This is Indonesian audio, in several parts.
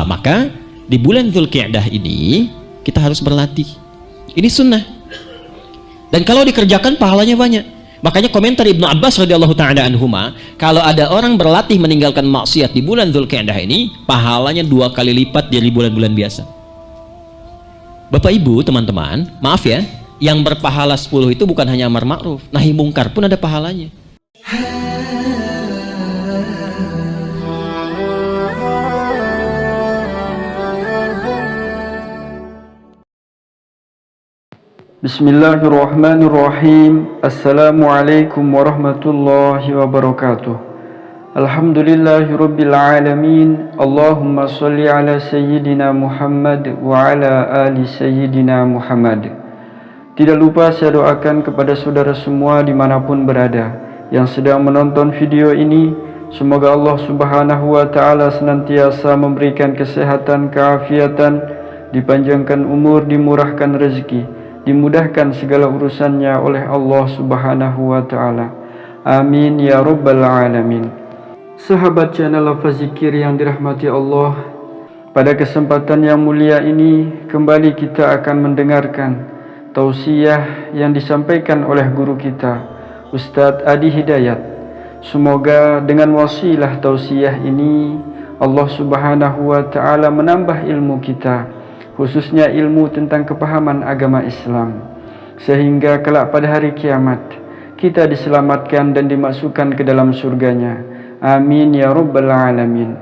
Maka di bulan Dzulqa'dah ini kita harus berlatih. Ini sunnah. Dan kalau dikerjakan pahalanya banyak. Makanya komentar Ibnu Abbas radhiyallahu ta'ala anhuma, kalau ada orang berlatih meninggalkan maksiat di bulan Dzulqa'dah ini, pahalanya 2 kali lipat dari bulan-bulan biasa. Bapak Ibu, teman-teman, maaf ya, yang berpahala 10 itu bukan hanya amar ma'ruf, nahi mungkar pun ada pahalanya. Bismillahirrahmanirrahim. Assalamualaikum warahmatullahi wabarakatuh. Alhamdulillahirabbil alamin. Allahumma shalli ala sayyidina Muhammad wa ala ali sayyidina Muhammad. Tidak lupa saya doakan kepada saudara semua dimanapun berada yang sedang menonton video ini, semoga Allah subhanahu wa ta'ala senantiasa memberikan kesehatan, keafiatan, dipanjangkan umur, dimurahkan rezeki, dimudahkan segala urusannya oleh Allah subhanahu wa ta'ala. Amin ya rabbal alamin. Sahabat channel Lafaz Zikir yang dirahmati Allah, pada kesempatan yang mulia ini kembali kita akan mendengarkan tausiah yang disampaikan oleh guru kita Ustadz Adi Hidayat. Semoga dengan wasilah tausiah ini Allah subhanahu wa ta'ala menambah ilmu kita, khususnya ilmu tentang kepahaman agama Islam, sehingga kelak pada hari kiamat kita diselamatkan dan dimasukkan ke dalam surganya. Amin ya rabbal alamin.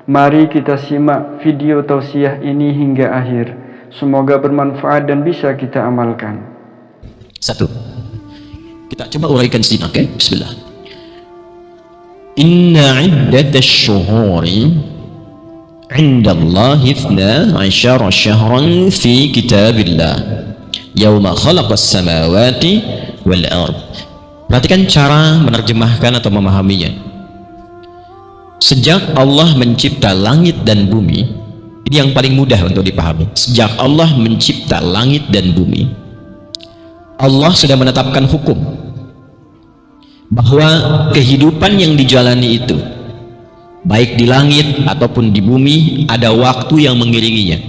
Mari kita simak video tausiah ini hingga akhir. Semoga bermanfaat dan bisa kita amalkan. 1. Kita coba uraikan sedikit, oke? Bismillah. Inna iddatash syuhuri 'inda Allah 12 syahran fi kitabillah yauma khalaqas samawati wal ard. Perhatikan cara menerjemahkan atau memahaminya. Sejak Allah mencipta langit dan bumi, ini yang paling mudah untuk dipahami. Sejak Allah mencipta langit dan bumi, Allah sudah menetapkan hukum bahwa kehidupan yang dijalani itu, baik di langit ataupun di bumi, ada waktu yang mengiringinya.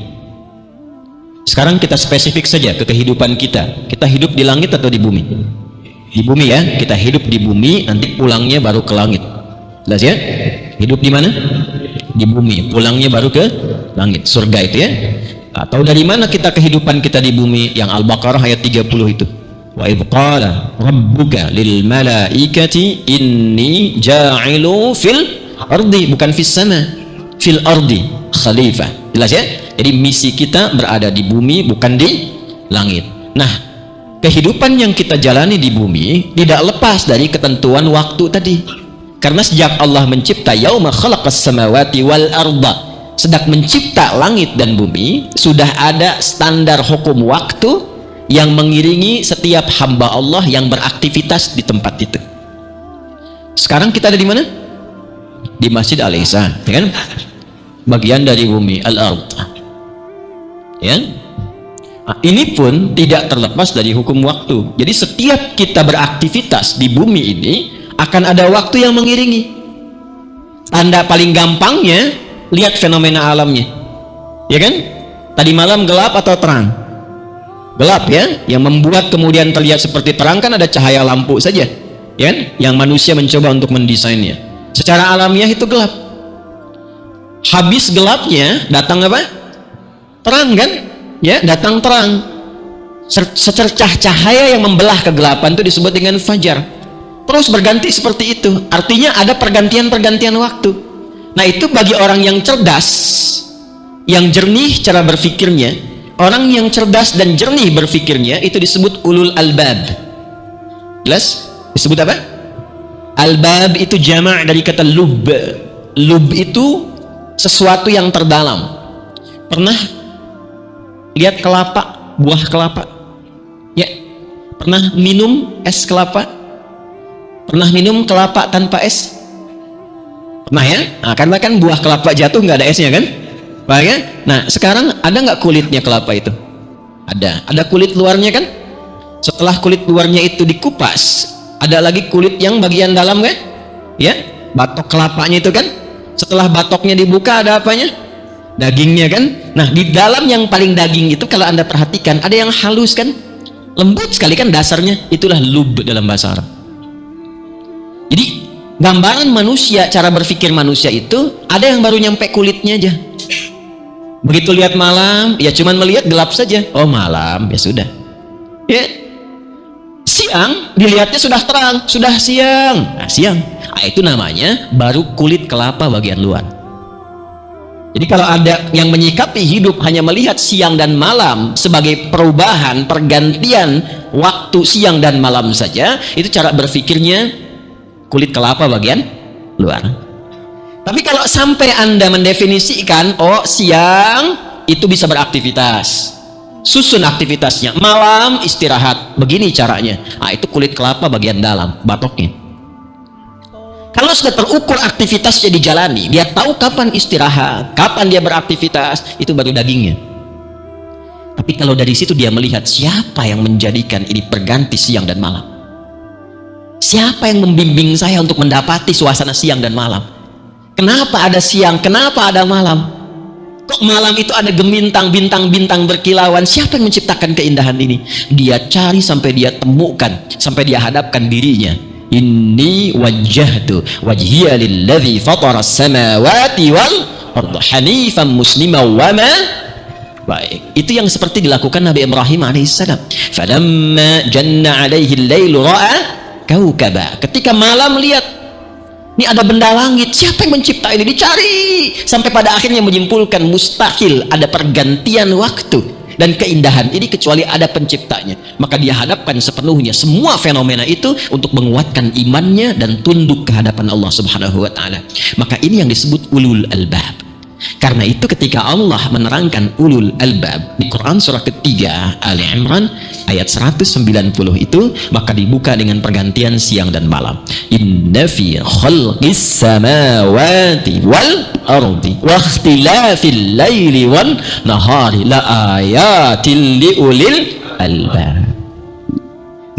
Sekarang kita spesifik saja ke kehidupan kita. Kita hidup di langit atau di bumi? Di bumi ya, kita hidup di bumi, nanti pulangnya baru ke langit. Jelas ya? Hidup di mana? Di bumi, pulangnya baru ke langit, surga itu ya. Atau dari mana kita kehidupan kita di bumi? Yang Al-Baqarah ayat 30 itu. Wa idh qala rabbuka lil malaikati inni ja'ilu fil ardi, bukan fis sama, fil ardi khalifah. Jelas ya? Jadi misi kita berada di bumi, bukan di langit. Nah, kehidupan yang kita jalani di bumi tidak lepas dari ketentuan waktu tadi. Karena sejak Allah mencipta yauma khalaqas samawati wal arda, sedang mencipta langit dan bumi, sudah ada standar hukum waktu yang mengiringi setiap hamba Allah yang beraktivitas di tempat itu. Sekarang kita ada di mana? Di Masjid Al-Ihsan, ya kan? Bagian dari bumi al-ard. Ya. Nah, ini pun tidak terlepas dari hukum waktu. Jadi setiap kita beraktivitas di bumi ini akan ada waktu yang mengiringi. Tanda paling gampangnya, lihat fenomena alamnya, ya kan? Tadi malam gelap atau terang? Gelap ya. Yang membuat kemudian terlihat seperti terang kan ada cahaya lampu saja, ya kan? Yang manusia mencoba untuk mendesainnya. Secara alamiah itu gelap. Habis gelapnya datang apa? Terang kan? Ya, datang terang. Secercah cahaya yang membelah kegelapan itu disebut dengan fajar. Terus berganti seperti itu. Artinya ada pergantian-pergantian waktu. Nah, itu bagi orang yang cerdas, yang jernih cara berfikirnya, orang yang cerdas dan jernih berfikirnya, itu disebut ulul albab. Jelas? Disebut apa? Albab itu jamak dari kata lub. Lub itu sesuatu yang terdalam. Pernah lihat kelapa, buah kelapa? Ya. Pernah minum es kelapa? Pernah minum kelapa tanpa es? Pernah ya? Nah, karena kan buah kelapa jatuh nggak ada esnya kan? Paham ya? Nah, sekarang ada nggak kulitnya kelapa itu? Ada. Ada kulit luarnya kan? Setelah kulit luarnya itu dikupas, ada lagi kulit yang bagian dalam kan? Ya, batok kelapanya itu kan? Setelah batoknya dibuka ada apanya? dagingnya kan. Nah, di dalam yang paling daging itu kalau Anda perhatikan ada yang halus kan, lembut sekali kan dasarnya, itulah lub dalam bahasa Arab. Jadi gambaran manusia, cara berpikir manusia itu ada yang baru nyampe kulitnya aja. Begitu lihat malam, ya cuman melihat gelap saja. Oh malam, ya sudah. Ya. Siang dilihatnya sudah terang, sudah siang. Nah, siang. Nah, itu namanya baru kulit kelapa bagian luar. Jadi kalau ada yang menyikapi hidup hanya melihat siang dan malam sebagai perubahan, pergantian waktu siang dan malam saja, itu cara berpikirnya kulit kelapa bagian luar. Tapi kalau sampai Anda mendefinisikan, oh siang itu bisa beraktivitas, susun aktivitasnya, malam istirahat, begini caranya. Nah, itu kulit kelapa bagian dalam, batoknya. Kalau sudah terukur aktivitasnya dijalani, dia tahu kapan istirahat, kapan dia beraktivitas, itu baru dagingnya. Tapi kalau dari situ dia melihat siapa yang menjadikan ini berganti siang dan malam, siapa yang membimbing saya untuk mendapati suasana siang dan malam, kenapa ada siang, kenapa ada malam, kok malam itu ada gemintang, bintang-bintang berkilauan, siapa yang menciptakan keindahan ini? Dia cari sampai dia temukan, sampai dia hadapkan dirinya. Inni wajjahtu wajhiya lilladzi fatara as-samawati wal arda hanifan musliman wa ma. Baik, itu yang seperti dilakukan Nabi Ibrahim alaihissalam. Falamma janna alaihi al-lailu ra'a kaukaba. Ketika malam lihat ini ada benda langit, siapa yang mencipta ini? Dicari sampai pada akhirnya menyimpulkan mustahil ada pergantian waktu dan keindahan ini kecuali ada penciptanya. Maka dia hadapkan sepenuhnya semua fenomena itu untuk menguatkan imannya dan tunduk ke hadapan Allah Subhanahu wa taala. Maka ini yang disebut ulul albab. Karena itu ketika Allah menerangkan ulul albab di Quran surah ketiga Ali Imran ayat 190 itu, maka dibuka dengan pergantian siang dan malam. Inna fi khalqis samawati wal ardi wa ikhtilafil laili wan nahari la ayatil liulil albab.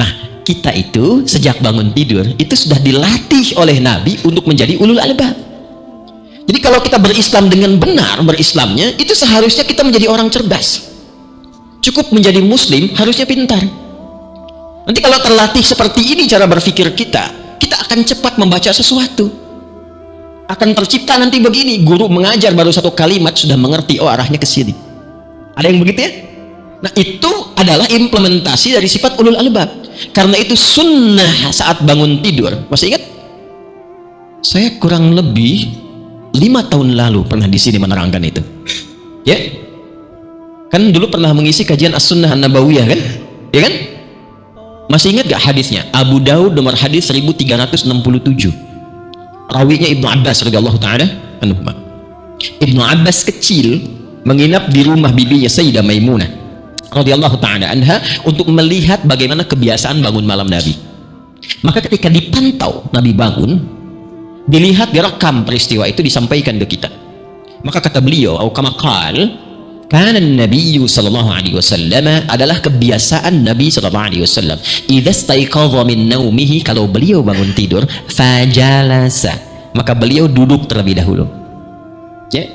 Nah, kita itu sejak bangun tidur itu sudah dilatih oleh Nabi untuk menjadi ulul albab. Jadi kalau kita berislam dengan benar, berislamnya itu seharusnya kita menjadi orang cerdas. Cukup menjadi muslim, harusnya pintar. Nanti kalau terlatih seperti ini cara berpikir kita akan cepat membaca sesuatu. Akan tercipta nanti begini, guru mengajar baru satu kalimat sudah mengerti, oh arahnya ke sini. Ada yang begitu ya? Nah, itu adalah implementasi dari sifat ulul albab. Karena itu sunnah saat bangun tidur. Masih ingat? Saya kurang lebih 5 tahun lalu pernah di sini menerangkan itu, ya kan, dulu pernah mengisi kajian As-Sunnah An-Nabawiyah kan, ya kan, masih ingat gak hadisnya? Abu Daud nomor hadis 1367, rawinya Ibnu Abbas radhiyallahu taala anhu. Ibnu Abbas kecil menginap di rumah bibinya Sayyidah Maimunah radhiyallahu taala anha untuk melihat bagaimana kebiasaan bangun malam Nabi. Maka ketika dipantau Nabi bangun, dilihat, direkam peristiwa itu, disampaikan ke kita. Maka kata beliau, atau kama qal, kana an-nabiy sallallahu alaihi wasallam, adalah kebiasaan Nabi sallallahu alaihi wasallam, idza staiqadha min naumihi, kalau beliau bangun tidur, fajalasa, maka beliau duduk terlebih dahulu. Ya,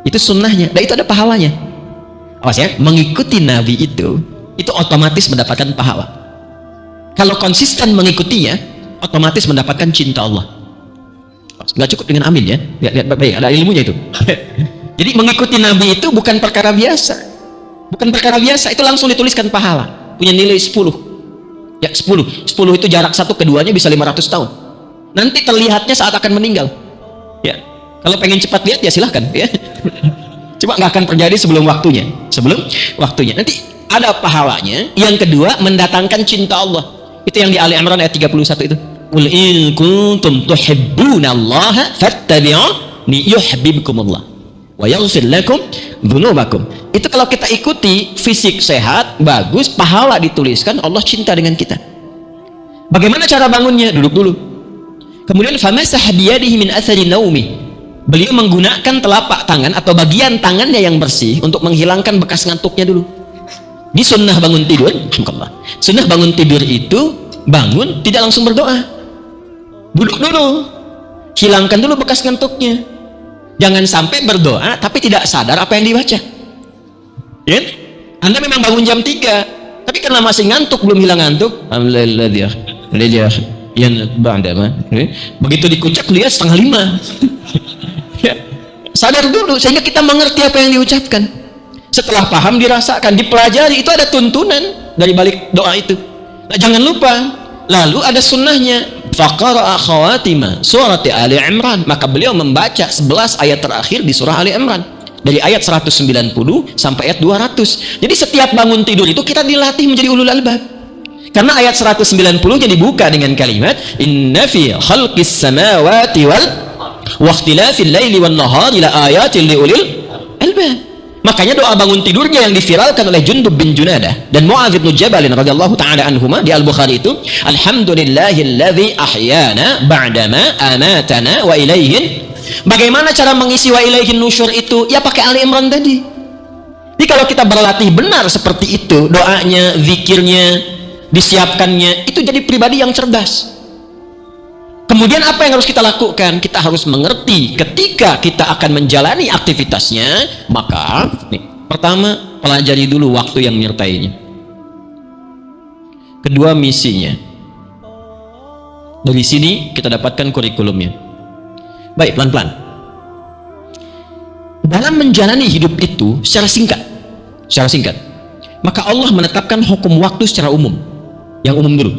itu sunnahnya, dan itu ada pahalanya. Awas ya, mengikuti Nabi itu otomatis mendapatkan pahala. Kalau konsisten mengikutinya, otomatis mendapatkan cinta Allah. Nggak cukup dengan amin ya, lihat baik, ada ilmunya itu. Jadi mengikuti Nabi itu bukan perkara biasa, itu langsung dituliskan pahala, punya nilai 10 ya, 10 itu jarak satu keduanya bisa 500 tahun. Nanti terlihatnya saat akan meninggal ya. Kalau pengen cepat lihat ya silahkan ya. Cuma nggak akan terjadi sebelum waktunya, nanti ada pahalanya. Yang kedua, mendatangkan cinta Allah, itu yang di Ali Imran ayat 31 itu. Qul in kuntum tuhibbunallaha fattabi'uni yuhibbukumullah wa yaghfir lakum dzunubakum. Itu kalau kita ikuti, fisik sehat, bagus, pahala dituliskan, Allah cinta dengan kita. Bagaimana cara bangunnya? Duduk dulu. Kemudian famasah biyadihi min athari naumi. Beliau menggunakan telapak tangan atau bagian tangannya yang bersih untuk menghilangkan bekas ngantuknya dulu. Di sunnah bangun tidur, alhamdulillah. Sunnah bangun tidur itu bangun tidak langsung berdoa. Duduk dulu, hilangkan dulu bekas ngantuknya, Jangan sampai berdoa tapi tidak sadar apa yang dibaca. Ya? Anda memang bangun jam 3, tapi karena masih ngantuk, belum hilang ngantuk. Alhamdulillah yang begitu dikucak lihat 4:30. Ya. Sadar dulu sehingga kita mengerti apa yang diucapkan. Setelah paham, dirasakan, dipelajari, itu ada tuntunan dari balik doa itu. Nah, jangan lupa, lalu ada sunnahnya. Faqara'a khawatima surati Ali Imran, maka beliau membaca 11 ayat terakhir di surah Ali Imran. Dari ayat 190 sampai ayat 200. Jadi setiap bangun tidur itu kita dilatih menjadi ulul albab. Karena ayat 190-nya dibuka dengan kalimat inna fi khalqis samawati wal waqtilafil laili wan nahari la ayatin liulil albab. Makanya doa bangun tidurnya yang diviralkan oleh Jundub bin Junadah dan Mu'adz bin Jabal radhiyallahu taala anhuma di Al-Bukhari itu, alhamdulillahilladzi ahyana ba'dama amatana wa ilaihin. Bagaimana cara mengisi wa ilaihin nusyur itu? Ya pakai Ali Imran tadi. Jadi kalau kita berlatih benar seperti itu, doanya, zikirnya, disiapkannya, itu jadi pribadi yang cerdas. Kemudian apa yang harus kita lakukan? Kita harus mengerti ketika kita akan menjalani aktivitasnya, maka pertama, pelajari dulu waktu yang menyertainya. Kedua, misinya. Dari sini kita dapatkan kurikulumnya. Baik, pelan-pelan. Dalam menjalani hidup itu secara singkat, maka Allah menetapkan hukum waktu secara umum. Yang umum dulu.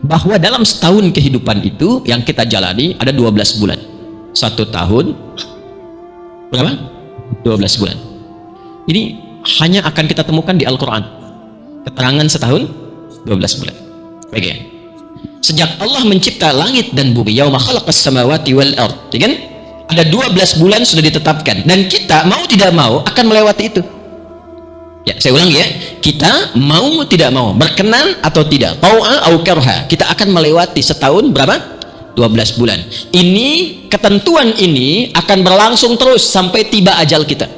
Bahwa dalam setahun kehidupan itu yang kita jalani ada 12 bulan. 1 tahun berapa? 12 bulan. Ini hanya akan kita temukan di Al-Quran. Keterangan setahun 12 bulan. Baik ya. Sejak Allah mencipta langit dan bumi, yauma khalaqas samawati wal ard, ya kan? Ada 12 bulan sudah ditetapkan dan kita mau tidak mau akan melewati itu. Ya, saya ulang ya. Kita mau tidak mau, berkenan atau tidak, tau'a au karha, kita akan melewati setahun berapa? 12 bulan. Ini ketentuan ini akan berlangsung terus sampai tiba ajal kita.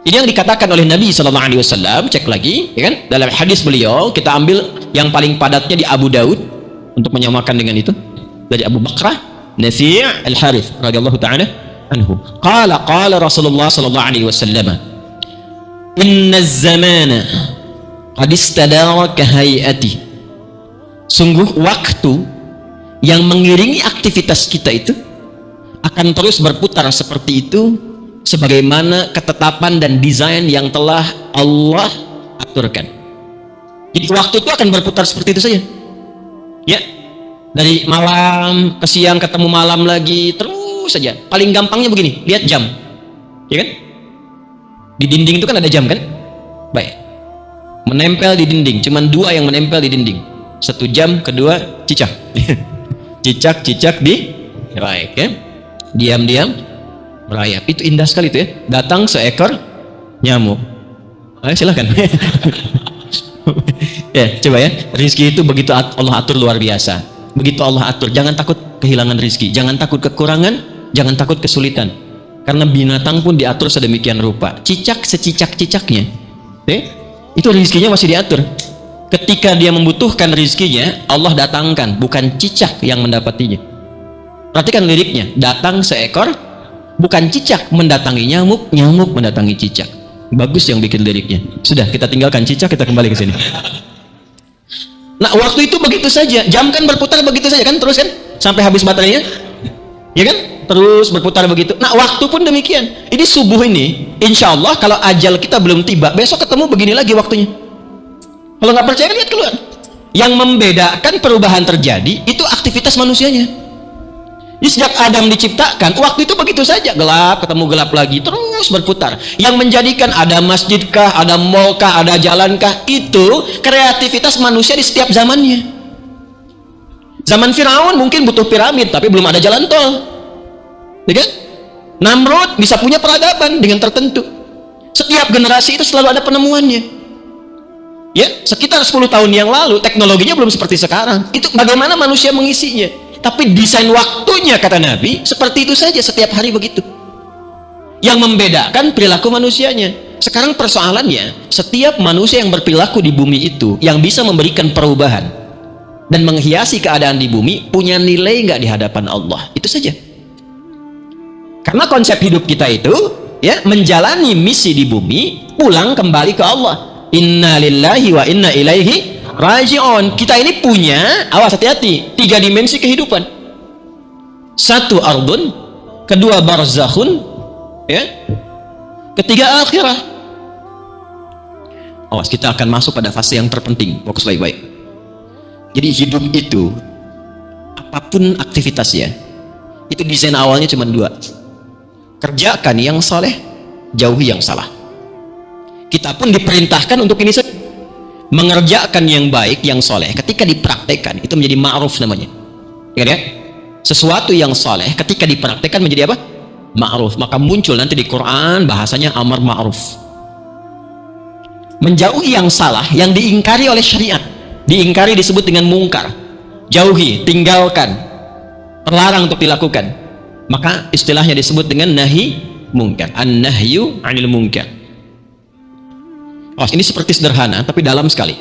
Ini yang dikatakan oleh Nabi SAW. Cek lagi, ya kan? Dalam hadis beliau, kita ambil yang paling padatnya di Abu Daud untuk menyamakan dengan itu, dari Abu Bakrah Nafi' al-Harith radhiyallahu ta'ala anhu. Qala Rasulullah SAW, inna zamana qad istadara kahayati. Sungguh waktu yang mengiringi aktivitas kita itu akan terus berputar seperti itu, sebagaimana ketetapan dan desain yang telah Allah aturkan. Jadi waktu itu akan berputar seperti itu saja. Ya, dari malam ke siang, ketemu malam lagi, terus saja. Paling gampangnya begini, lihat jam, ya kan? Di dinding itu kan ada jam kan? Baik. Menempel di dinding, cuman 2 yang menempel di dinding. 1 jam, kedua cicak. Cicak di baik ya. Diam-diam merayap. Itu indah sekali itu ya. Datang seekor nyamuk. Ayo silakan. Ya, coba ya. Rizki itu begitu Allah atur luar biasa. Begitu Allah atur, jangan takut kehilangan rizki, jangan takut kekurangan, jangan takut kesulitan. Karena binatang pun diatur sedemikian rupa. Cicak secicak-cicaknya, itu rizkinya masih diatur. Ketika dia membutuhkan rizkinya, Allah datangkan, bukan cicak yang mendapatinya. Perhatikan liriknya, datang seekor, bukan cicak mendatangi nyamuk, nyamuk mendatangi cicak. Bagus yang bikin liriknya. Sudah, kita tinggalkan cicak, kita kembali ke sini. Nah, waktu itu begitu saja. Jam kan berputar begitu saja kan, terus kan sampai habis baterainya, ya kan? Terus berputar begitu. Nah, waktu pun demikian. Ini subuh ini, insya Allah kalau ajal kita belum tiba, besok ketemu begini lagi waktunya. Kalau nggak percaya, lihat keluar. Yang membedakan perubahan terjadi itu aktivitas manusianya. Jadi sejak Adam diciptakan, waktu itu begitu saja, gelap ketemu gelap lagi, terus berputar. Yang menjadikan ada masjidkah, ada malkah, ada jalankah, itu kreativitas manusia di setiap zamannya. Zaman Firaun mungkin butuh piramid, tapi belum ada jalan tol. Ya kan? Namrud bisa punya peradaban dengan tertentu. Setiap generasi itu selalu ada penemuannya. Ya, sekitar 10 tahun yang lalu teknologinya belum seperti sekarang. Itu bagaimana manusia mengisinya. Tapi desain waktunya, kata Nabi, seperti itu saja setiap hari begitu. Yang membedakan perilaku manusianya. Sekarang persoalannya, setiap manusia yang berperilaku di bumi itu, yang bisa memberikan perubahan dan menghiasi keadaan di bumi, punya nilai nggak di hadapan Allah? Itu saja. Karena konsep hidup kita itu ya menjalani misi di bumi, pulang kembali ke Allah. Inna lillahi wa inna ilaihi raji'un. Kita ini punya, awas hati-hati, 3 dimensi kehidupan. 1 ardun, 2 barzakhun, ya. 3 akhirah. Awas, kita akan masuk pada fase yang terpenting. Fokus baik-baik. Jadi hidup itu, apapun aktivitasnya, itu desain awalnya cuma 2. Kerjakan yang saleh, jauhi yang salah. Kita pun diperintahkan untuk ini saja, mengerjakan yang baik, yang soleh. Ketika dipraktekkan itu menjadi ma'ruf namanya. Ya, sesuatu yang soleh ketika dipraktekkan menjadi apa? Ma'ruf. Maka muncul nanti di Quran bahasanya amar ma'ruf. Menjauhi yang salah, yang diingkari oleh syariat. Diingkari disebut dengan mungkar. Jauhi, tinggalkan, terlarang untuk dilakukan. Maka istilahnya disebut dengan nahi mungkar. An-nahyu 'anil munkar. Oh, ini seperti sederhana tapi dalam sekali.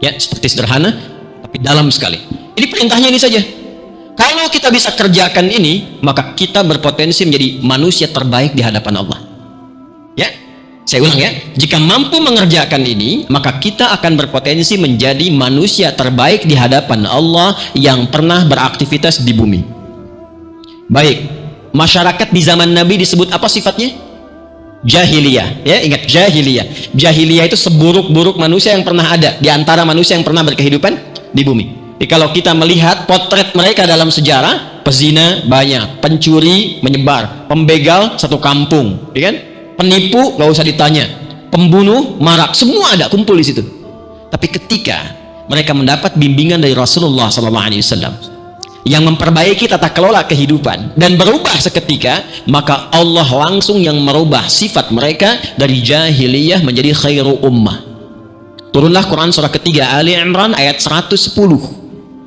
Ya, seperti sederhana tapi dalam sekali. Ini perintahnya ini saja. Kalau kita bisa kerjakan ini, maka kita berpotensi menjadi manusia terbaik di hadapan Allah. Ya, saya ulang ya. Jika mampu mengerjakan ini, maka kita akan berpotensi menjadi manusia terbaik di hadapan Allah yang pernah beraktivitas di bumi. Baik, masyarakat di zaman Nabi disebut apa sifatnya? Jahiliyah. Ya, ingat jahiliyah. Jahiliyah itu seburuk-buruk manusia yang pernah ada di antara manusia yang pernah berkehidupan di bumi. Jadi kalau kita melihat potret mereka dalam sejarah, pezina banyak, pencuri menyebar, pembegal satu kampung, ya kan? Penipu nggak usah ditanya, pembunuh marak, semua ada kumpul di situ. Tapi ketika mereka mendapat bimbingan dari Rasulullah SAW yang memperbaiki tata kelola kehidupan dan berubah seketika, maka Allah langsung yang merubah sifat mereka dari jahiliyah menjadi khairu ummah. Turunlah Quran surah ketiga Ali Imran ayat 110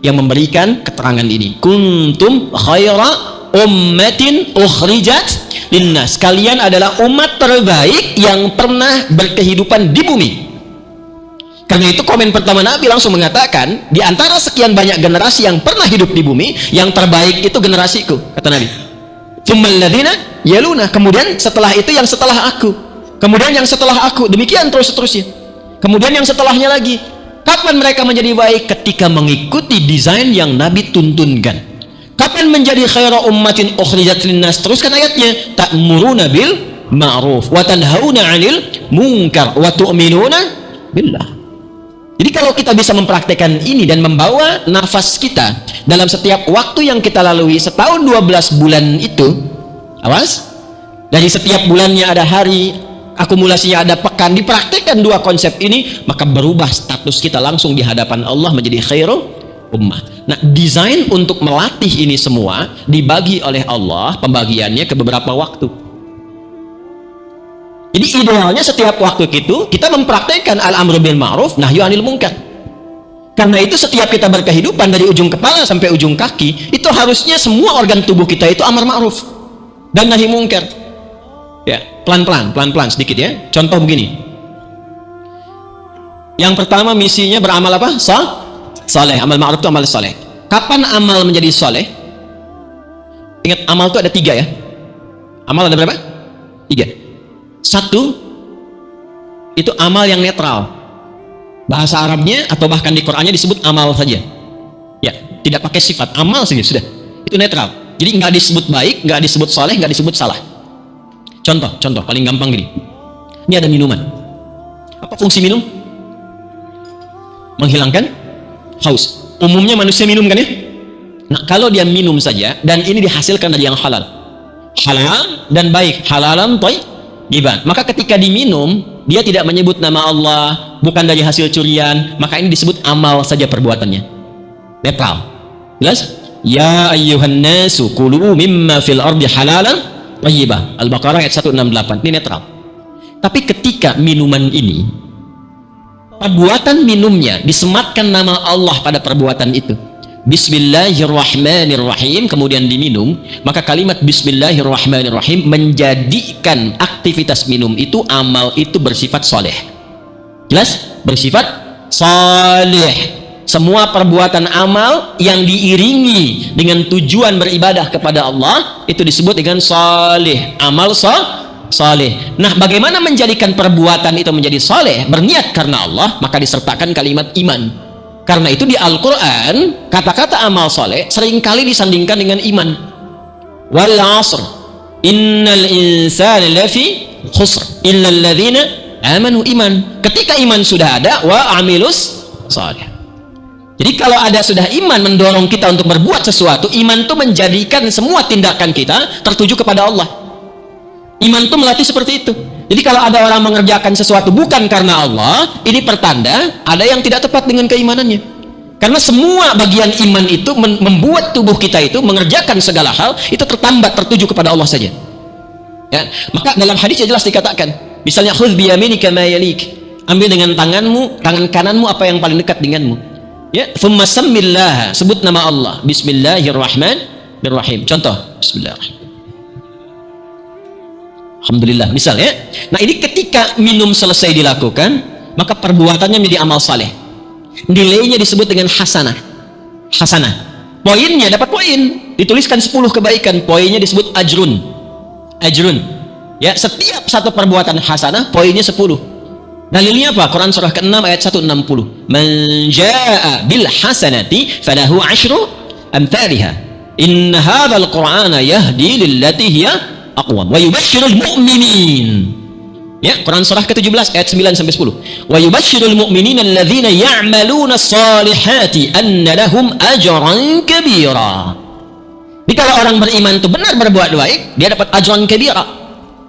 yang memberikan keterangan ini. Kuntum khaira ummatin ukhrijat linnas. Kalian adalah umat terbaik yang pernah berkehidupan di bumi. Karena itu komen pertama Nabi langsung mengatakan, di antara sekian banyak generasi yang pernah hidup di bumi, yang terbaik itu generasiku, kata Nabi. Tsummal ladzina yaluna. Kemudian setelah itu yang setelah aku. Kemudian yang setelah aku. Demikian terus-terusnya. Kemudian yang setelahnya lagi. Kapan mereka menjadi baik? Ketika mengikuti desain yang Nabi tuntunkan. Kapan menjadi khairu ummatin ukhrijat linnas? Teruskan ayatnya. Ta'muruna bil ma'ruf wa tanhauna 'anil munkar wa tu'minuna billah. Jadi kalau kita bisa mempraktekkan ini dan membawa nafas kita dalam setiap waktu yang kita lalui setahun 12 bulan itu, awas, dari setiap bulannya ada hari, akumulasinya ada pekan, dipraktekkan 2 konsep ini, maka berubah status kita langsung di hadapan Allah menjadi khairu ummah. Nah, desain untuk melatih ini semua dibagi oleh Allah, pembagiannya ke beberapa waktu. Jadi idealnya setiap waktu itu kita mempraktekkan al-amru bil ma'ruf nahyu 'anil munkar. Karena itu setiap kita berkehidupan dari ujung kepala sampai ujung kaki, itu harusnya semua organ tubuh kita itu amar ma'ruf dan nahi munkar. Ya, pelan-pelan sedikit ya. Contoh begini. Yang pertama misinya beramal apa? Saleh. Amal ma'ruf itu amal saleh. Kapan amal menjadi saleh? Ingat, amal itu ada 3 ya. Amal ada berapa? 3. 1 itu amal yang netral, bahasa Arabnya atau bahkan di Qurannya disebut amal saja ya, tidak pakai sifat, amal saja sudah, itu netral. Jadi nggak disebut baik, nggak disebut soleh, nggak disebut salah. Contoh paling gampang gini, ini ada minuman, apa fungsi minum? Menghilangkan haus. Umumnya manusia minum kan ya. Nah, kalau dia minum saja dan ini dihasilkan dari yang halal dan baik, halalan thayyiban, maka ketika diminum dia tidak menyebut nama Allah, bukan dari hasil curian, maka ini disebut amal saja perbuatannya, netral, jelas. Ya ayyuhan nasu kulu mimma fil ardi halalan thayyiban, Al-Baqarah ayat 168, ini netral. Tapi ketika minuman ini perbuatan minumnya disematkan nama Allah pada perbuatan itu, Bismillahirrahmanirrahim, kemudian diminum, maka kalimat Bismillahirrahmanirrahim menjadikan aktivitas minum itu, amal itu bersifat soleh. Jelas? Bersifat soleh. semua perbuatan amal yang diiringi dengan tujuan beribadah kepada Allah itu disebut dengan salih, amal salih. Nah, bagaimana menjadikan perbuatan itu menjadi salih? Berniat karena Allah, maka disertakan kalimat iman. Karena itu di Al-Quran kata-kata amal salih seringkali disandingkan dengan iman. Wal 'asr innal insana lafi khusr illal ladzina amanu iman. Ketika iman sudah ada, wa amilus salih. Jadi kalau ada sudah iman mendorong kita untuk berbuat sesuatu, iman itu menjadikan semua tindakan kita tertuju kepada Allah. Iman itu melatih seperti itu. Jadi kalau ada orang mengerjakan sesuatu bukan karena Allah, ini pertanda ada yang tidak tepat dengan keimanannya. Karena semua bagian iman itu membuat tubuh kita itu mengerjakan segala hal itu tertambat tertuju kepada Allah saja. Ya, maka dalam hadis jelas dikatakan, misalnya khudh biyaminika ma yalik, ambil dengan tanganmu, tangan kananmu apa yang paling dekat denganmu. Ya, thumma sammillah, sebut nama Allah, bismillahirrahmanirrahim. Contoh, bismillahirrahmanirrahim. Alhamdulillah, misalnya. Nah, ini ketika minum selesai dilakukan, maka perbuatannya menjadi amal saleh. Nilainya disebut dengan hasanah. Hasanah. Poinnya dapat poin, dituliskan 10 kebaikan, poinnya disebut ajrun. Ajrun. Ya, setiap satu perbuatan hasanah poinnya 10. Dalilnya apa? Quran surah ke-6 ayat 160. Man jaa'a bil hasanati falahu 'asyru amsalha. Inna hadzal qur'ana yahdi lillati hiya aqwam wa yubashshirul mu'minin. Ya, Quran surah ke-17 ayat 9 sampai 10. Wa yubashshirul mu'minina alladzina ya'maluna as-salihati anna lahum ajran kabira. Jadi kalau orang beriman itu benar berbuat baik, dia dapat ajran kabira.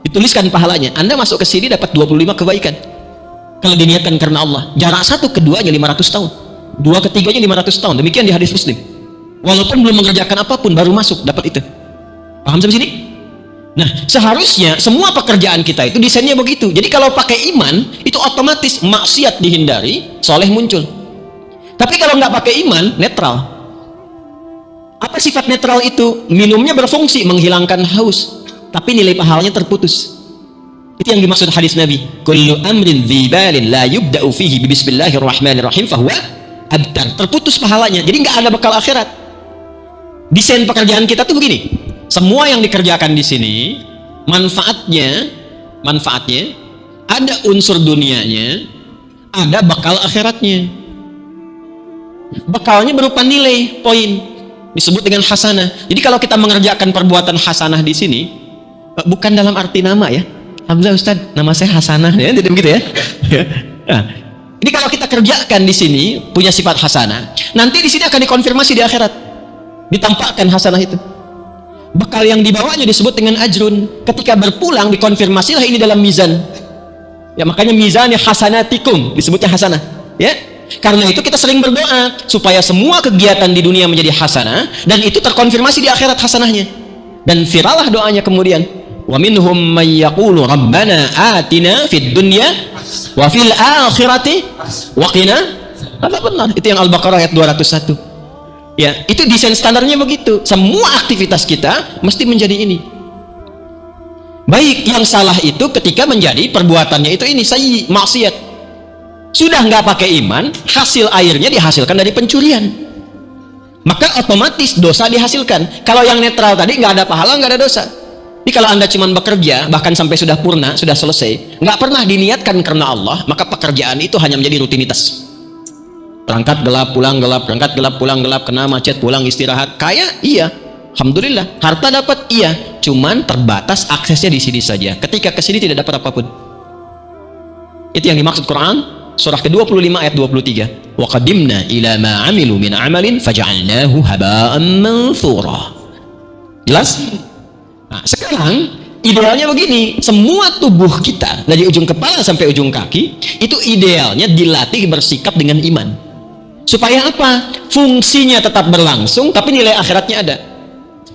Dituliskan pahalanya. Anda masuk ke sini dapat 25 kebaikan. Kalau diniatkan karena Allah, jarak satu keduanya 500 tahun, dua ketiganya 500 tahun. Demikian di hadis Muslim. Walaupun belum mengerjakan apapun, baru masuk dapat itu. Paham sampai sini? Nah, seharusnya semua pekerjaan kita itu desainnya begitu. Jadi kalau pakai iman, itu otomatis maksiat dihindari, soleh muncul. Tapi kalau nggak pakai iman, netral. Apa sifat netral itu? Minumnya berfungsi menghilangkan haus, tapi nilai pahalanya terputus. Itu yang dimaksud hadis Nabi, kullu amrin dzibalin la yubda'u fihi bismillahirrahmanirrahim fahuwa abtar. Terputus pahalanya, jadi nggak ada bekal akhirat. Desain pekerjaan kita tuh begini, semua yang dikerjakan di sini manfaatnya ada unsur dunianya, ada bekal akhiratnya. Bekalnya berupa nilai poin, disebut dengan hasanah. Jadi kalau kita mengerjakan perbuatan hasanah di sini, bukan dalam arti nama ya, Hamzah Ustaz, nama saya Hasanah, ya, tidak begitu ya? Nah, ini kalau kita kerjakan di sini punya sifat hasanah, nanti di sini akan dikonfirmasi di akhirat, ditampakkan hasanah itu. Bekal yang dibawanya disebut dengan ajrun. Ketika berpulang dikonfirmasilah ini dalam mizan. Ya, makanya mizannya hasanatikum disebutnya hasanah. Ya, karena itu kita sering berdoa supaya semua kegiatan di dunia menjadi hasanah dan itu terkonfirmasi di akhirat hasanahnya. Dan viralah doanya kemudian. Wa minhum may yaqulu rabbana atina fid dunya wa fil akhirati wa qina adzabannar. Itu yang Al-Baqarah ayat 201. Ya, itu desain standarnya begitu. Semua aktivitas kita mesti menjadi ini. Baik, yang salah itu ketika menjadi perbuatannya itu ini sayyi, maksiat. Sudah nggak pakai iman, hasil airnya dihasilkan dari pencurian. Maka otomatis dosa dihasilkan. Kalau yang netral tadi nggak ada pahala, nggak ada dosa. Jadi kalau Anda cuma bekerja, bahkan sampai sudah purna, sudah selesai, nggak pernah diniatkan karena Allah, maka pekerjaan itu hanya menjadi rutinitas. Berangkat gelap, pulang gelap, berangkat gelap, pulang gelap, kena macet, pulang istirahat. Kaya? Iya. Alhamdulillah. Harta dapat? Iya. Cuman terbatas aksesnya di sini saja. Ketika ke sini tidak dapat apapun. Itu yang dimaksud Quran, surah ke-25 ayat 23. Wa qadimna ila ma 'amilu min 'amalin faj'alnahu haba'an manthura. Jelas? Nah, sekarang idealnya begini, semua tubuh kita dari ujung kepala sampai ujung kaki itu idealnya dilatih bersikap dengan iman. Supaya apa? Fungsinya tetap berlangsung tapi nilai akhiratnya ada.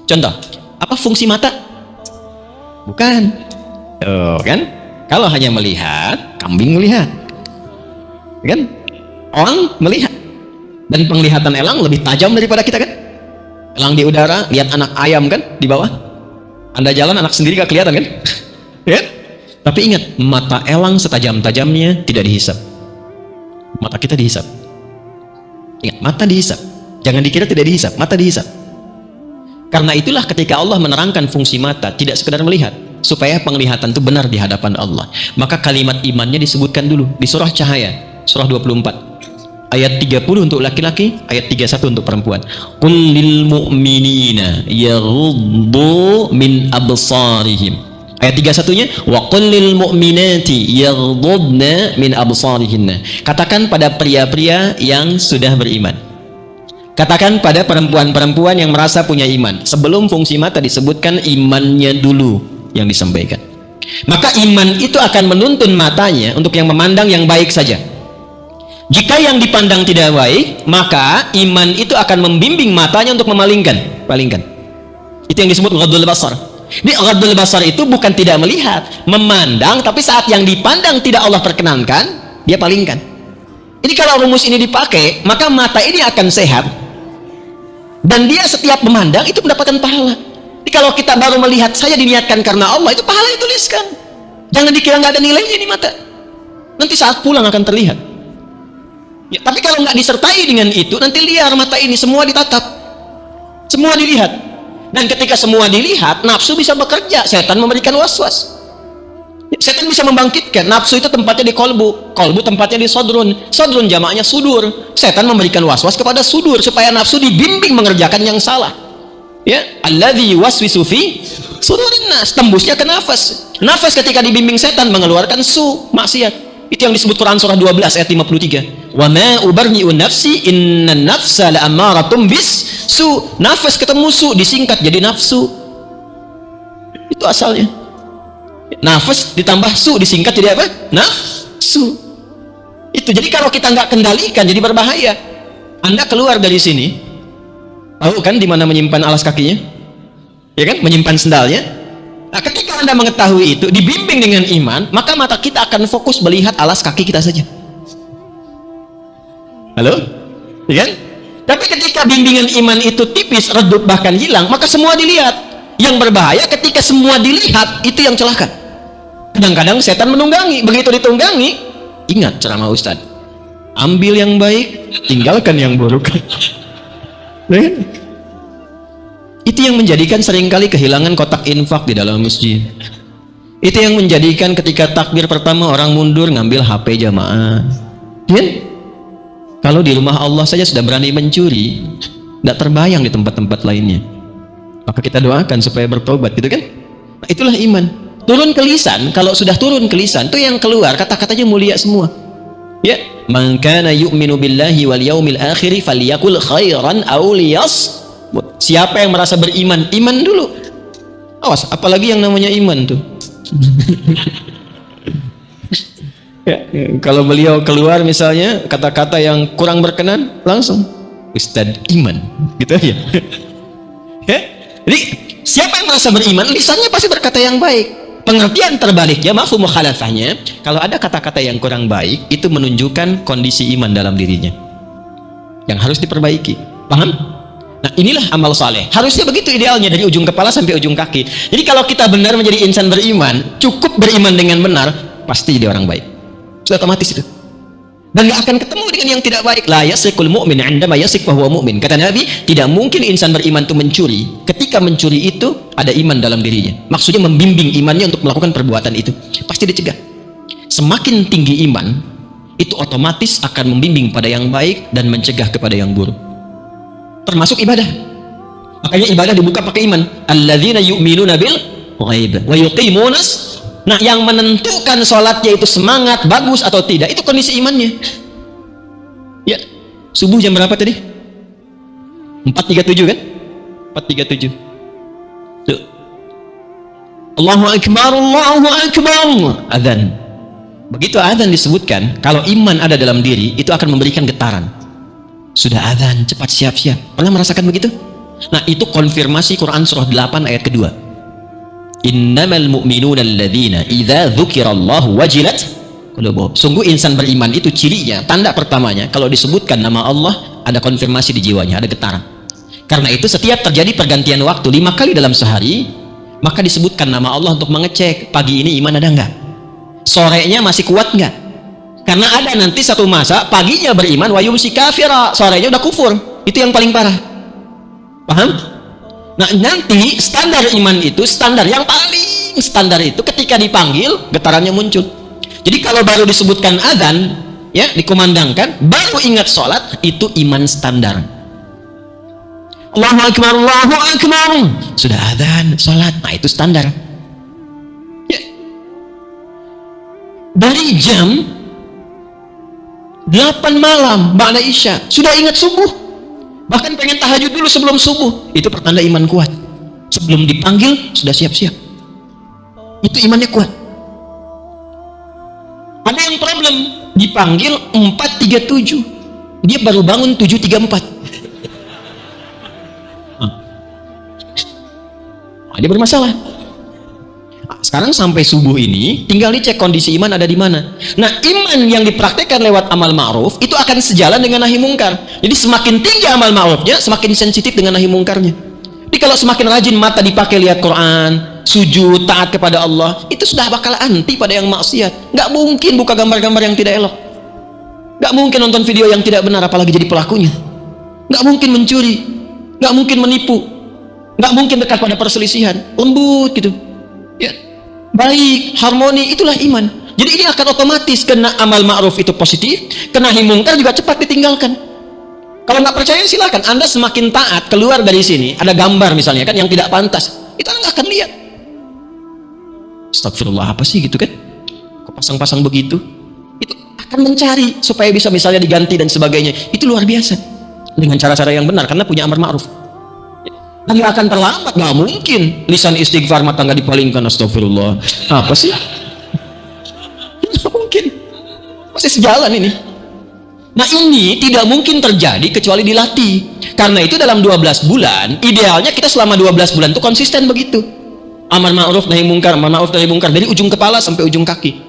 Contoh, apa fungsi mata? Bukan. Tuh, kan? Kalau hanya melihat, kambing melihat. Kan? Elang melihat. Dan penglihatan elang lebih tajam daripada kita kan? Elang di udara, lihat anak ayam kan di bawah. Anda jalan anak sendiri gak kelihatan kan? Ya? Tapi ingat, mata elang setajam-tajamnya tidak dihisap. Mata kita dihisap. Ingat, mata dihisap. Jangan dikira tidak dihisap, mata dihisap. Karena itulah ketika Allah menerangkan fungsi mata, tidak sekedar melihat, supaya penglihatan itu benar di hadapan Allah. Maka kalimat imannya disebutkan dulu di surah Cahaya, surah 24. Ayat 30 untuk laki-laki, ayat 31 untuk perempuan. Qul lil mu'minina yaghuddu min absarihim. Ayat 31-nya, wa qul lil mu'minati yaghuddna min absarihinna. Katakan pada pria-pria yang sudah beriman. Katakan pada perempuan-perempuan yang merasa punya iman. Sebelum fungsi mata disebutkan imannya dulu yang disampaikan. Maka iman itu akan menuntun matanya untuk yang memandang yang baik saja. Jika yang dipandang tidak baik, maka iman itu akan membimbing matanya untuk memalingkan. Palingkan. Itu yang disebut ghaddul basar. Di ghaddul basar itu bukan tidak melihat, memandang, tapi saat yang dipandang tidak Allah perkenankan, dia palingkan. Jadi kalau rumus ini dipakai, maka mata ini akan sehat. Dan dia setiap memandang itu mendapatkan pahala. Jadi kalau kita baru melihat saya diniatkan karena Allah, itu pahala dituliskan. Jangan dikira nggak ada nilainya di mata. Nanti saat pulang akan terlihat. Ya, tapi kalau nggak disertai dengan itu, nanti liar mata ini, semua ditatap, semua dilihat. Dan ketika semua dilihat, nafsu bisa bekerja, setan memberikan was-was. Setan bisa membangkitkan. Nafsu itu tempatnya di kolbu, kolbu tempatnya di sodrun, sodrun jamaknya sudur. Setan memberikan was-was kepada sudur supaya nafsu dibimbing mengerjakan yang salah. Ya, alladzi yuwaswisu fi sudurin nas, tembusnya ke nafas. Nafas ketika dibimbing setan mengeluarkan maksiat. Itu yang disebut Quran surah 12 ayat 53. Wa ma ubarni'u nafsi innan nafsa la'amaratum bis su. Nafas ketemu su disingkat jadi nafsu. Itu asalnya. Nafas ditambah su disingkat jadi apa? Nafsu. Itu jadi kalau kita nggak kendalikan jadi berbahaya. Anda keluar dari sini, tahu kan di mana menyimpan alas kakinya? Ya kan? Menyimpan sendalnya. Nah, ketika Anda mengetahui itu, dibimbing dengan iman, maka mata kita akan fokus melihat alas kaki kita saja. Halo? Ya kan? Tapi ketika bimbingan iman itu tipis, redup, bahkan hilang, maka semua dilihat. Yang berbahaya ketika semua dilihat, itu yang celaka. Kadang-kadang setan menunggangi. Begitu ditunggangi, ingat ceramah Ustaz, ambil yang baik, tinggalkan yang buruk. Itu yang menjadikan seringkali kehilangan kotak infak di dalam masjid. Itu yang menjadikan ketika takbir pertama orang mundur ngambil HP jamaah. Kalau di rumah Allah saja sudah berani mencuri, tidak terbayang di tempat-tempat lainnya. Maka kita doakan supaya bertobat, gitu kan? Nah, itulah iman. Turun ke lisan, kalau sudah turun ke lisan, itu yang keluar kata-katanya mulia semua. Ya, man kana yu'minu billahi wal yaumil akhir falyakul khairan aw liyas. Siapa yang merasa beriman, iman dulu. Awas, apalagi yang namanya iman tuh. Ya, kalau beliau keluar misalnya kata-kata yang kurang berkenan, langsung Ustadz iman, gitu ya. Ya, jadi siapa yang merasa beriman, lisannya pasti berkata yang baik. Pengertian terbaliknya, mafhum mukhalafahnya, kalau ada kata-kata yang kurang baik, itu menunjukkan kondisi iman dalam dirinya yang harus diperbaiki. Paham? Nah, inilah amal saleh. Harusnya begitu idealnya, dari ujung kepala sampai ujung kaki. Jadi kalau kita benar menjadi insan beriman, cukup beriman dengan benar, pasti jadi orang baik. Sudah otomatis itu. Dan gak akan ketemu dengan yang tidak baik. La yasikul mu'min 'indama yasik fa huwa mu'min. Kata Nabi, tidak mungkin insan beriman itu mencuri. Ketika mencuri itu ada iman dalam dirinya. Maksudnya membimbing imannya untuk melakukan perbuatan itu. Pasti dicegah. Semakin tinggi iman, itu otomatis akan membimbing pada yang baik dan mencegah kepada yang buruk. Termasuk ibadah. Makanya ibadah dibuka pakai iman. Alladzina yu'minuna bil ghaib wa yuqimunas. Nah, yang menentukan sholatnya itu semangat, bagus atau tidak, itu kondisi imannya. Ya, subuh jam berapa tadi? 4.37 kan? 4.37. Tuh. Allahu Akbar, Allahu Akbar. Adzan. Begitu adzan disebutkan, kalau iman ada dalam diri, itu akan memberikan getaran. Sudah adzan, cepat siap-siap. Pernah merasakan begitu? Nah, itu konfirmasi Quran surah 8 ayat kedua. Innamal mu'minuna alladzina idza dzukirallahu wajilat qulubuhum. Sungguh insan beriman itu cirinya, tanda pertamanya, kalau disebutkan nama Allah, ada konfirmasi di jiwanya, ada getaran. Karena itu setiap terjadi pergantian waktu 5 kali dalam sehari, maka disebutkan nama Allah untuk mengecek pagi ini iman ada enggak, sorenya masih kuat enggak, Karena ada nanti satu masa paginya beriman wa yumsi kafira, sorenya udah kufur. Itu yang paling parah. Paham? Nah, nanti standar iman itu, standar yang paling standar itu ketika dipanggil getarannya muncul. Jadi kalau baru disebutkan azan, ya, dikumandangkan, baru ingat sholat, itu iman standar. Allahu akbar, Allahu akbar, sudah azan, sholat, nah itu standar. Ya. Dari jam 8 malam ba'da isya sudah ingat subuh, bahkan pengen tahajud dulu sebelum subuh, itu pertanda iman kuat. Sebelum dipanggil sudah siap-siap, itu imannya kuat. Ada yang problem, dipanggil 4.37, dia baru bangun 7.34. Dia bermasalah. Sekarang sampai subuh ini tinggal dicek kondisi iman ada di mana. Nah, iman yang dipraktekkan lewat amal ma'ruf itu akan sejalan dengan nahi mungkar. Jadi semakin tinggi amal ma'rufnya, semakin sensitif dengan nahi mungkarnya. Jadi kalau semakin rajin mata dipakai lihat Quran, sujud, taat kepada Allah, itu sudah bakal anti pada yang maksiat. Nggak mungkin buka gambar-gambar yang tidak elok, nggak mungkin nonton video yang tidak benar apalagi jadi pelakunya, nggak mungkin mencuri, nggak mungkin menipu, nggak mungkin dekat pada perselisihan, lembut gitu ya, baik, harmoni, itulah iman. Jadi ini akan otomatis, kena amal ma'ruf itu positif, kena nahi mungkar juga cepat ditinggalkan. Kalau nggak percaya silakan, Anda semakin taat keluar dari sini ada gambar misalnya kan yang tidak pantas, itu Anda akan lihat, astagfirullah, apa sih gitu kan, kok pasang-pasang begitu, itu akan mencari supaya bisa misalnya diganti dan sebagainya. Itu luar biasa dengan cara-cara yang benar karena punya amar ma'ruf. Dan nggak akan terlambat, nggak mungkin lisan istighfar mata nggak dipalingkan, astagfirullah, apa sih, nggak mungkin, masih sejalan ini. Nah, ini tidak mungkin terjadi kecuali dilatih. Karena itu dalam 12 bulan idealnya kita selama 12 bulan itu konsisten begitu, amar ma'ruf nahi mungkar, amar ma'ruf nahi mungkar, dari ujung kepala sampai ujung kaki.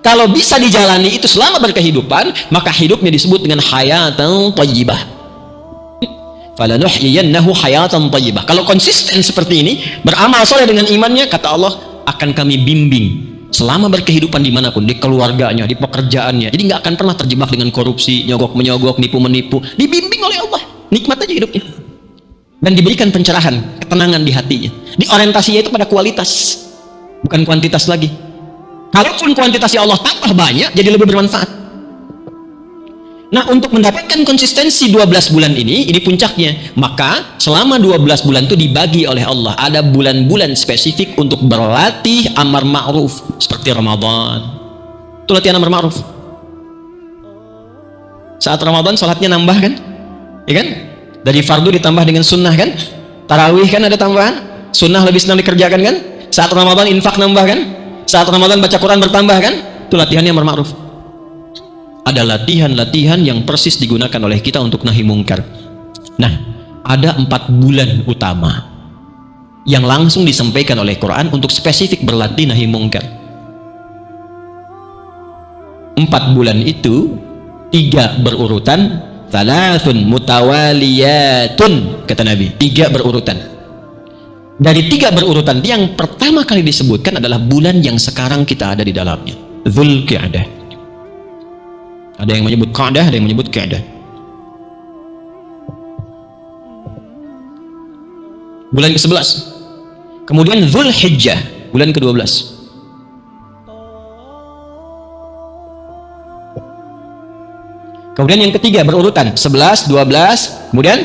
Kalau bisa dijalani itu selama berkehidupan, maka hidupnya disebut dengan hayatan thayyibah. Falanuhyiyannahu hayatan thayyibah. Kalau konsisten seperti ini, beramal soleh dengan imannya, kata Allah, akan kami bimbing selama berkehidupan dimanapun, di keluarganya, di pekerjaannya. Jadi nggak akan pernah terjebak dengan korupsi, nyogok menyogok, nipu menipu. Dibimbing oleh Allah, nikmat aja hidupnya, dan diberikan pencerahan, ketenangan di hatinya. Diorientasinya itu pada kualitas, bukan kuantitas lagi. Kalaupun kuantitasnya Allah tambah banyak, jadi lebih bermanfaat. Nah, untuk mendapatkan konsistensi 12 bulan ini puncaknya. Maka selama 12 bulan itu dibagi oleh Allah, ada bulan-bulan spesifik untuk berlatih amar ma'ruf, seperti Ramadan. Itu latihan amar ma'ruf. Saat Ramadan sholatnya nambah kan? Ya kan? Dari fardu ditambah dengan sunnah kan? Tarawih kan ada tambahan? Sunnah lebih senang dikerjakan kan? Saat Ramadan infak nambah kan? Saat Ramadan baca Quran bertambah kan? Itu latihannya amar ma'ruf. Ada latihan-latihan yang persis digunakan oleh kita untuk nahi mungkar. Nah, ada 4 bulan utama yang langsung disampaikan oleh Quran untuk spesifik berlatih nahi mungkar. 4 bulan itu 3 berurutan, thalathun mutawaliyatun, kata Nabi, 3 berurutan. Dari 3 berurutan, yang pertama kali disebutkan adalah bulan yang sekarang kita ada di dalamnya, Dzulqa'dah. Ada yang menyebut Qa'dah, ada yang menyebut Qa'dah. Bulan ke-11. Kemudian Dzulhijjah, bulan ke-12. Kemudian yang ketiga berurutan 11, 12, kemudian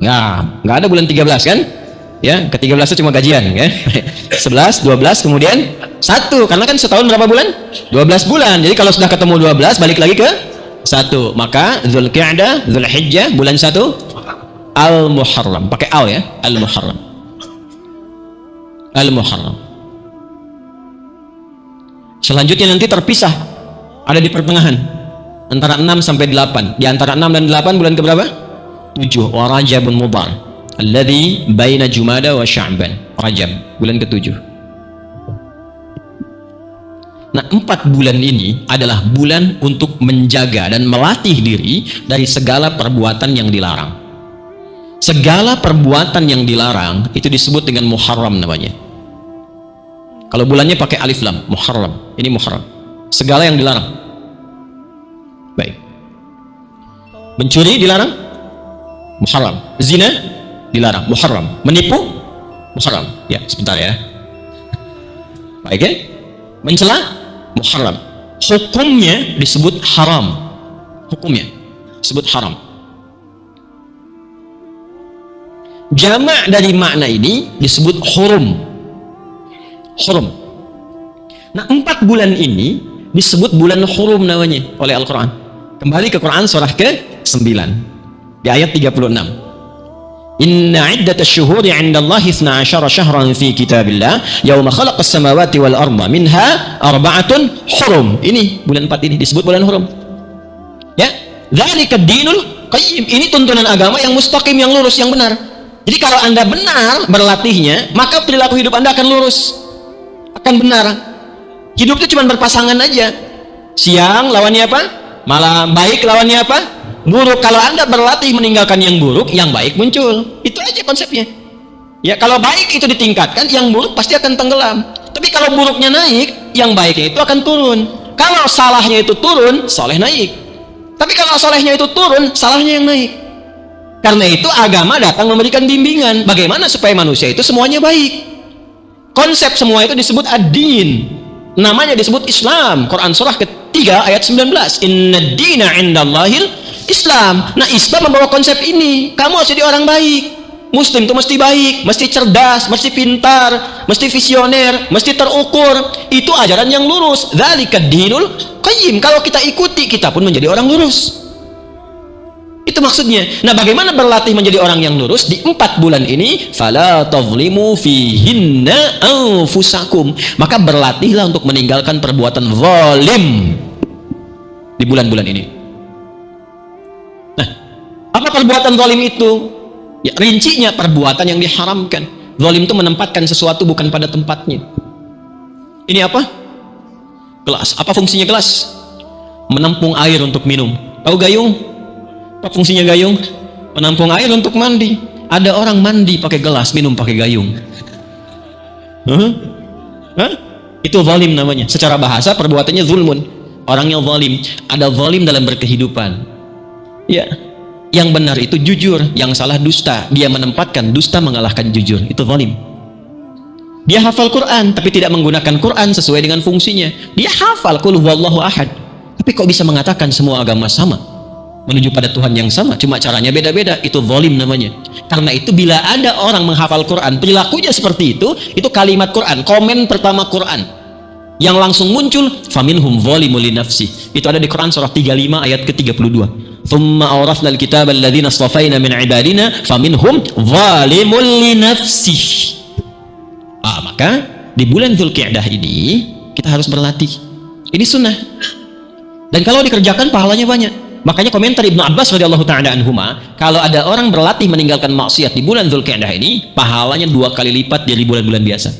ya, nggak ada bulan 13 kan? Ya, ke-13 itu cuma gajian kan? 11, 12, kemudian 1, karena kan setahun berapa bulan? 12 bulan. Jadi kalau sudah ketemu 12 balik lagi ke 1. Maka Dzulqa'dah, Dzulhijjah, bulan 1 Al-Muharram. Pakai al ya, Al-Muharram. Al-Muharram. Selanjutnya nanti terpisah, ada di pertengahan antara 6 sampai 8. Di antara 6 dan 8 bulan ke berapa? 7. Wa Rajabun Mudhar alladzi baina Jumada wa Sya'ban. Rajab, bulan ke-7. Nah, 4 bulan ini adalah bulan untuk menjaga dan melatih diri dari segala perbuatan yang dilarang. Segala perbuatan yang dilarang itu disebut dengan Muharram namanya. Kalau bulannya pakai alif lam, Muharram. Ini Muharram. Segala yang dilarang. Baik. Mencuri dilarang? Muharram. Zina dilarang? Muharram. Menipu? Muharram. Ya, sebentar ya. Baik ya? Mencela? Muharram. Hukumnya disebut haram. Hukumnya disebut haram. Jamak dari makna ini disebut hurum. Hurum. Nah, 4 bulan ini disebut bulan hurum namanya oleh Al-Quran. Kembali ke Quran surah ke-9 di ayat 36. Inna iddatasy syuhuri 'indallahi 12 syahran fi kitabillah yauma khalaqas samawati wal arda minha arba'atun hurum. Ini bulan 4 ini disebut bulan hurum. Ya, dzalikad dinul qayyim. Ini tuntunan agama yang mustaqim, yang lurus, yang benar. Jadi kalau Anda benar berlatihnya, maka perilaku hidup Anda akan lurus, akan benar. Hidup itu cuma berpasangan aja. Siang lawannya apa? Malam. Baik lawannya apa? Buruk. Kalau Anda berlatih meninggalkan yang buruk, yang baik muncul. Itu aja konsepnya. Ya, kalau baik itu ditingkatkan, yang buruk pasti akan tenggelam. Tapi kalau buruknya naik, yang baiknya itu akan turun. Kalau salahnya itu turun, soleh naik. Tapi kalau solehnya itu turun, salahnya yang naik. Karena itu agama datang memberikan bimbingan bagaimana supaya manusia itu semuanya baik. Konsep semua itu disebut ad-din. Namanya disebut Islam. Quran surah ke-3 ayat 19. Inna dina indallahil Islam. Nah, Islam membawa konsep ini. Kamu harus jadi orang baik. Muslim itu mesti baik, mesti cerdas, mesti pintar, mesti visioner, mesti terukur. Itu ajaran yang lurus. Dzalikad dinul qayyim. Kalau kita ikuti, kita pun menjadi orang lurus. Itu maksudnya. Nah, bagaimana berlatih menjadi orang yang lurus di 4 bulan ini? Fala tazlimu fihinna anfusakum. Maka berlatihlah untuk meninggalkan perbuatan zalim di bulan-bulan ini. Nah, apa perbuatan zalim itu? Ya, rincinya perbuatan yang diharamkan. Zalim itu menempatkan sesuatu bukan pada tempatnya. Ini apa? Gelas. Apa fungsinya gelas? Menampung air untuk minum. Tahu gayung? Apa fungsinya gayung? Menampung air untuk mandi. Ada orang mandi pakai gelas, minum pakai gayung. Itu zalim namanya. Secara bahasa perbuatannya zulmun. Orangnya zalim. Ada zalim dalam berkehidupan. Ya, yang benar itu jujur, yang salah dusta. Dia menempatkan dusta mengalahkan jujur. Itu zalim. Dia hafal Quran tapi tidak menggunakan Quran sesuai dengan fungsinya. Dia hafal qul huwallahu ahad. Tapi kok bisa mengatakan semua agama sama? Menuju pada Tuhan yang sama, cuma caranya beda-beda. Itu zalim namanya. Karena itu bila ada orang menghafal Quran, perilakunya seperti itu kalimat Quran, komen pertama Quran yang langsung muncul, faminhum zalimul li nafsi. Itu ada di Quran surah 35 ayat ke-32. Tsumma awrasnal kitaba alladzina astafaina min ibadina faminhum zalimul li nafsi. Maka di bulan Dzulqa'dah ini kita harus berlatih. Ini sunnah. Dan kalau dikerjakan pahalanya banyak. Makanya komentar Ibnu Abbas radhiyallahu ta'ala anhuma, kalau ada orang berlatih meninggalkan maksiat di bulan Dzulqa'dah ini, pahalanya 2 kali lipat dari bulan-bulan biasa.